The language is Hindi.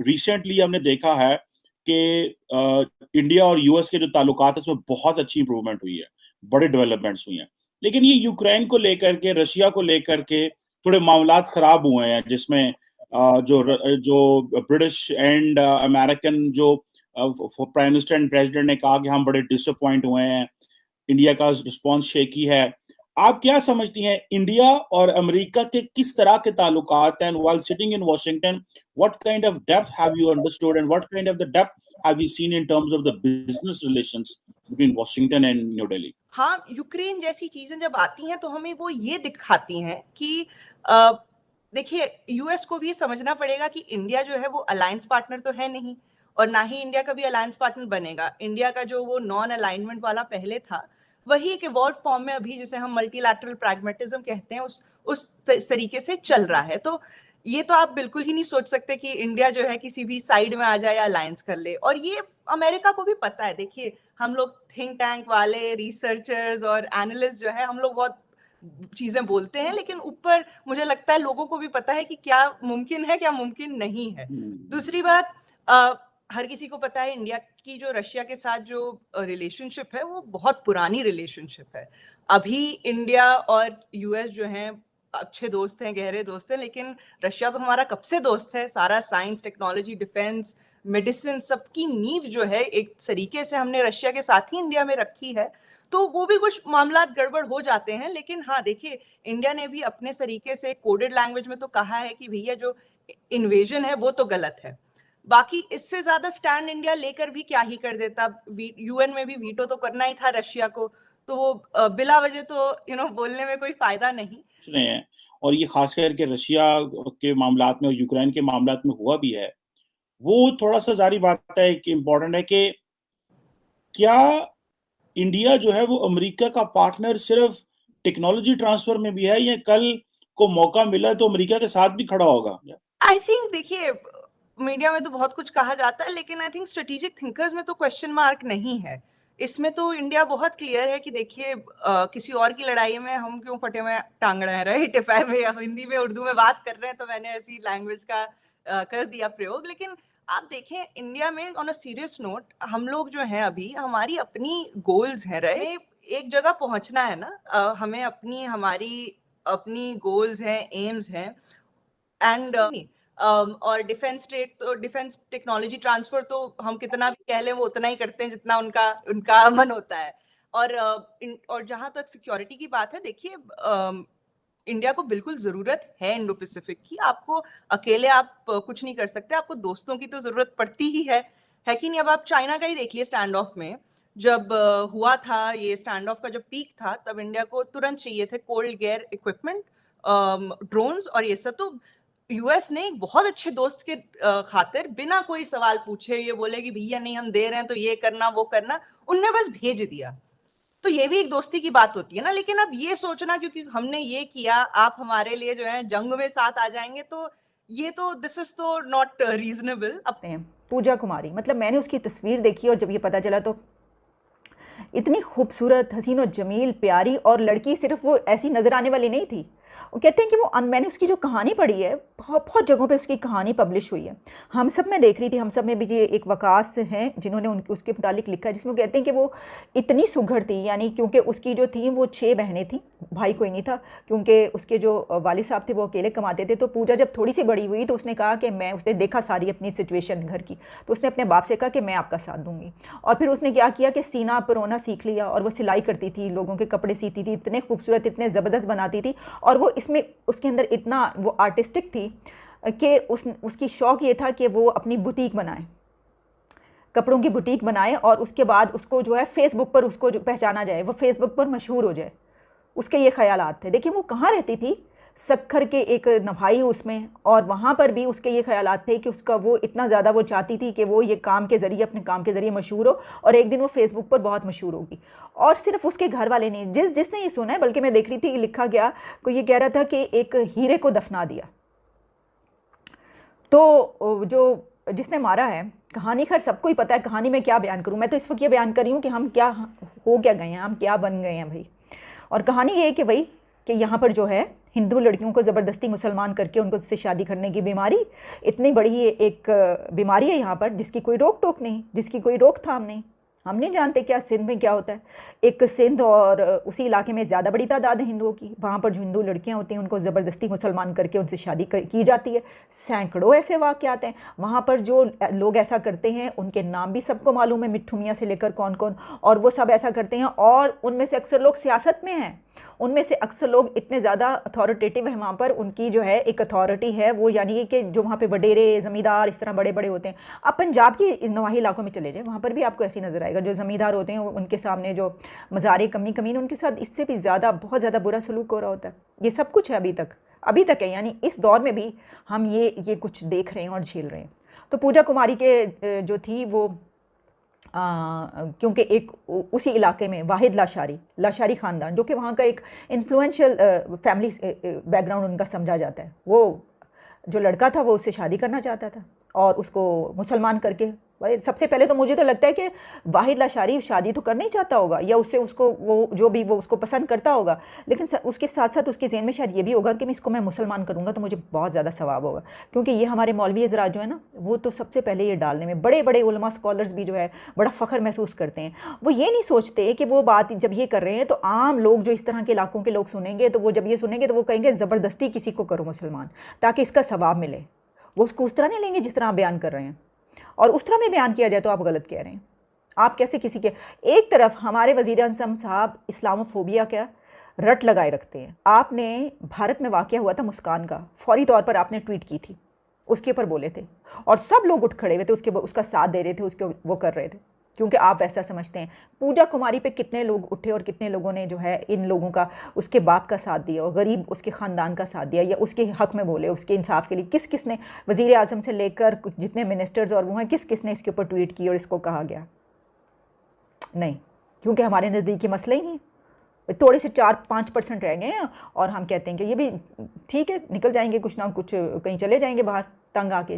रिसेंटली हमने देखा है कि इंडिया और यूएस के जो ताल्लुकात है उसमें बहुत अच्छी इंप्रूवमेंट हुई है, बड़े डेवलपमेंट्स हुई हैं। लेकिन ये यूक्रेन को लेकर के, रशिया को लेकर के थोड़े मामलात खराब हुए हैं, जिसमें जो ब्रिटिश एंड अमेरिकन जो प्राइम मिनिस्टर एंड प्रेसिडेंट ने कहा कि हम बड़े डिसअपॉइंट हुए हैं, इंडिया का रिस्पॉन्स शेकी है। आप क्या समझती हैं, इंडिया और अमेरिका के किस तरह के ताल्लुकात हैं? While sitting in Washington, what kind of depth have you understood and what kind of the depth have you seen in terms of the business relations between Washington and new Delhi? हाँ, यूक्रेन जैसी चीजें जब आती हैं तो हमें वो ये दिखाती हैं कि देखिए, यूएस को भी समझना पड़ेगा कि इंडिया जो है वो अलायंस पार्टनर तो है नहीं, और ना ही इंडिया कभी अलायंस पार्टनर बनेगा। इंडिया का जो वो नॉन अलाइनमेंट वाला पहले था, वही एक इवॉल्व फॉर्म में अभी, जिसे हम मल्टीलैटरल प्रैग्मेटिज्म कहते हैं, उस तरीके से चल रहा है। तो ये तो आप बिल्कुल ही नहीं सोच सकते कि इंडिया जो है किसी भी साइड में आ जाए या अलायंस कर ले। और ये अमेरिका को भी पता है। देखिए, हम लोग थिंक टैंक वाले रिसर्चर्स और एनालिस्ट जो है, हम लोग बहुत चीजें बोलते हैं, लेकिन ऊपर मुझे लगता है लोगों को भी पता है कि क्या मुमकिन है, क्या मुमकिन नहीं है। दूसरी बात, हर किसी को पता है इंडिया की जो रशिया के साथ जो रिलेशनशिप है वो बहुत पुरानी रिलेशनशिप है। अभी इंडिया और यूएस जो हैं अच्छे दोस्त हैं, गहरे दोस्त हैं, लेकिन रशिया तो हमारा कब से दोस्त है। सारा साइंस, टेक्नोलॉजी, डिफेंस, मेडिसिन, सबकी नींव जो है एक तरीके से हमने रशिया के साथ ही इंडिया में रखी है। तो वो भी कुछ मामला गड़बड़ हो जाते हैं। लेकिन हाँ, देखिए, इंडिया ने भी अपने तरीके से कोडेड लैंग्वेज में तो कहा है कि भैया जो इन्वेजन है वो तो गलत है। बाकी इससे ज्यादा स्टैंड इंडिया लेकर भी क्या ही कर देता। यूएन में भी वीटो तो करना ही था रशिया को, तो वो बिला वजह तो बोलने में कोई फायदा नहीं। रहे हैं, और ये खास करके रशिया के मामलात में और यूक्रेन के मामलात में हुआ भी है। वो थोड़ा सा जारी बात है कि इम्पोर्टेंट है कि क्या इंडिया जो है वो अमेरिका का पार्टनर सिर्फ टेक्नोलॉजी ट्रांसफर में भी है, या कल को मौका मिला तो अमेरिका के साथ भी खड़ा होगा? आई थिंक, देखिए, मीडिया में तो बहुत कुछ कहा जाता है, लेकिन आई थिंक स्ट्रेटेजिक थिंकर्स में तो क्वेश्चन मार्क नहीं है। इसमें तो इंडिया बहुत क्लियर है कि देखिए, किसी और की लड़ाई में हम क्यों फटे में टांग रहे हैं, राइट? इफ में या हिंदी में उर्दू में बात कर रहे हैं तो मैंने ऐसी लैंग्वेज का कर दिया प्रयोग। लेकिन आप देखें, इंडिया में ऑन अ सीरियस नोट, हम लोग जो हैं अभी, हमारी अपनी गोल्स हैं, राइट? एक जगह पहुंचना है ना, हमें हमारी अपनी गोल्स हैं, एम्स हैं। एंड और डिफेंस ट्रेड तो, डिफेंस टेक्नोलॉजी ट्रांसफर तो हम कितना भी कह लें वो उतना ही करते हैं जितना उनका उनका मन होता है। और जहां तक सिक्योरिटी की बात है, देखिए, इंडिया को बिल्कुल जरूरत है इंडो पैसिफिक की। आपको अकेले आप कुछ नहीं कर सकते, आपको दोस्तों की तो जरूरत पड़ती ही है कि नहीं? अब आप चाइना का ही देख लिए, स्टैंड ऑफ में जब हुआ था ये स्टैंड ऑफ का जब पीक था, तब इंडिया को तुरंत चाहिए थे कोल्ड गेयर इक्विपमेंट, ड्रोन्स और ये सब। तो यूएस ने एक बहुत अच्छे दोस्त के खातिर बिना कोई सवाल पूछे ये बोले कि भैया नहीं, हम दे रहे हैं तो ये करना वो करना, उनने बस भेज दिया। तो ये भी एक दोस्ती की बात होती है ना। लेकिन अब ये सोचना क्योंकि हमने ये किया आप हमारे लिए जो है जंग में साथ आ जाएंगे, तो ये तो दिस इज तो नॉट रीजनेबल। अपने पूजा कुमारी, मतलब मैंने उसकी तस्वीर देखी और जब ये पता चला तो इतनी खूबसूरत, हसीन और जमील, प्यारी, और लड़की सिर्फ वो ऐसी नज़र आने वाली नहीं थी। वो कहते हैं कि वो मैंने उसकी जो कहानी पढ़ी है, बहुत बहुत जगहों पे उसकी कहानी पब्लिश हुई है। हम सब में देख रही थी, हम सब में भी ये एक वकास हैं जिन्होंने उसके मुतालिक लिखा है, जिसमें कहते हैं कि वो इतनी सुघड़ थी, यानी क्योंकि उसकी जो थी वो 6 बहनें थी, भाई कोई नहीं था, क्योंकि उसके जो वालिद साहब थे वो अकेले कमाते थे। तो पूजा जब थोड़ी सी बड़ी हुई तो उसने कहा कि उसने देखा सारी अपनी सिचुएशन घर की, तो उसने अपने बाप से कहा कि मैं आपका साथ दूंगी। और फिर उसने क्या किया कि सीना परोना सीख लिया, और वो सिलाई करती थी, लोगों के कपड़े सीती थी, इतने खूबसूरत, इतने ज़बरदस्त बनाती थी। और वो इसमें उसके अंदर इतना वो आर्टिस्टिक थी कि उसकी शौक़ ये था कि वो अपनी बुटीक बनाए, कपड़ों की बुटीक बनाए, और उसके बाद उसको जो है फेसबुक पर उसको पहचाना जाए, वो फेसबुक पर मशहूर हो जाए। उसके ये ख्यालात थे। देखिए वो कहाँ रहती थी, सक्खर के एक नभाई उसमें, और वहाँ पर भी उसके ये ख्यालात थे कि उसका वो इतना ज़्यादा वो चाहती थी कि वो ये काम के ज़रिए, अपने काम के ज़रिए मशहूर हो, और एक दिन वो फेसबुक पर बहुत मशहूर होगी। और सिर्फ उसके घर वाले नहीं, जिसने ये सुना है, बल्कि मैं देख रही थी लिखा गया, कोई ये कह रहा था कि एक हीरे को दफना दिया। तो जो जिसने मारा है, कहानी खैर सबको ही पता है, कहानी में क्या बयान करूँ मैं, तो इस वक्त ये बयान कर रही हूँ कि हम क्या गए हैं, हम क्या बन गए हैं भाई। और कहानी ये है कि भाई कि यहाँ पर जो है हिंदू लड़कियों को ज़बरदस्ती मुसलमान करके उनको से शादी करने की बीमारी इतनी बड़ी एक बीमारी है यहाँ पर, जिसकी कोई रोक टोक नहीं, जिसकी कोई रोकथाम नहीं। हम नहीं जानते क्या सिंध में क्या होता है। एक सिंध और उसी इलाके में ज़्यादा बड़ी तादाद है हिंदुओं की, वहाँ पर जो हिंदू लड़कियाँ होती हैं उनको ज़बरदस्ती मुसलमान करके उनसे शादी की जाती है। सैकड़ों ऐसे वाक़यात हैं वहाँ पर। जो लोग ऐसा करते हैं उनके नाम भी सबको मालूम है, मिट्ठू मियाँ से लेकर कौन कौन, और वो सब ऐसा करते हैं। और उनमें से अक्सर लोग सियासत में हैं, उनमें से अक्सर लोग इतने ज़्यादा अथॉरिटेटिव हैं वहाँ पर, उनकी जो है एक अथॉरिटी है वो, यानी कि जो वहाँ पे वडेरे ज़मींदार इस तरह बड़े बड़े होते हैं। आप पंजाब की नवाही इलाकों में चले जाएं, वहाँ पर भी आपको ऐसी नज़र आएगा। जो ज़मींदार होते हैं उनके सामने जो मज़ारे कमीन उनके साथ इससे भी ज़्यादा बहुत ज़्यादा बुरा सलूक हो रहा होता है। ये सब कुछ है अभी तक है, यानी इस दौर में भी हम ये कुछ देख रहे हैं और झेल रहे हैं। तो पूजा कुमारी के जो थी वो क्योंकि एक उसी इलाके में वाहिद लाशारी ख़ानदान, जो कि वहाँ का एक इन्फ्लुएंशियल फैमिली बैकग्राउंड उनका समझा जाता है, वो जो लड़का था वो उससे शादी करना चाहता था और उसको मुसलमान करके। सबसे पहले तो मुझे तो लगता है कि वाहिद लाशारी शादी तो करना ही चाहता होगा, या उससे उसको वो जो भी वो उसको पसंद करता होगा, लेकिन उसके साथ साथ उसके ज़हन में शायद ये भी होगा कि मैं इसको मैं मुसलमान करूँगा तो मुझे बहुत ज़्यादा सवाब होगा। क्योंकि ये हमारे मौलवी हज़रात जो है ना, वो तो सबसे पहले ये डालने में बड़े बड़े उलमा स्कॉलर्स भी जो है बड़ा फ़ख्र महसूस करते हैं। वो ये नहीं सोचते कि वो बात जब ये कर रहे हैं तो आम लोग जो इस तरह के इलाकों के लोग सुनेंगे, तो वो जब ये सुनेंगे तो वो कहेंगे ज़बरदस्ती किसी को करो मुसलमान ताकि इसका सवाब मिले। वो उसको उस तरह नहीं लेंगे जिस तरह आप बयान कर रहे हैं, और उस तरह में बयान किया जाए तो आप गलत कह रहे हैं। आप कैसे किसी के एक तरफ हमारे वज़ीर आज़म साहब इस्लामोफोबिया का रट लगाए रखते हैं। आपने भारत में वाक़या हुआ था मुस्कान का, फौरी तौर पर आपने ट्वीट की थी, उसके ऊपर बोले थे और सब लोग उठ खड़े हुए थे, उसका साथ दे रहे थे, उसके वो कर रहे थे क्योंकि आप वैसा समझते हैं। पूजा कुमारी पे कितने लोग उठे और कितने लोगों ने जो है इन लोगों का, उसके बाप का साथ दिया और गरीब उसके ख़ानदान का साथ दिया, या उसके हक़ में बोले, उसके इंसाफ के लिए किस किस ने, वज़ीर आज़म से लेकर जितने मिनिस्टर्स और वो हैं, किस किस ने इसके ऊपर ट्वीट की और इसको कहा गया? नहीं, क्योंकि हमारे नज़दीकी मसले ही नहीं, थोड़े से 4-5% रह गए हैं और हम कहते हैं कि ये भी ठीक है, निकल जाएंगे कुछ ना कुछ, कहीं चले जाएंगे बाहर तंग आके।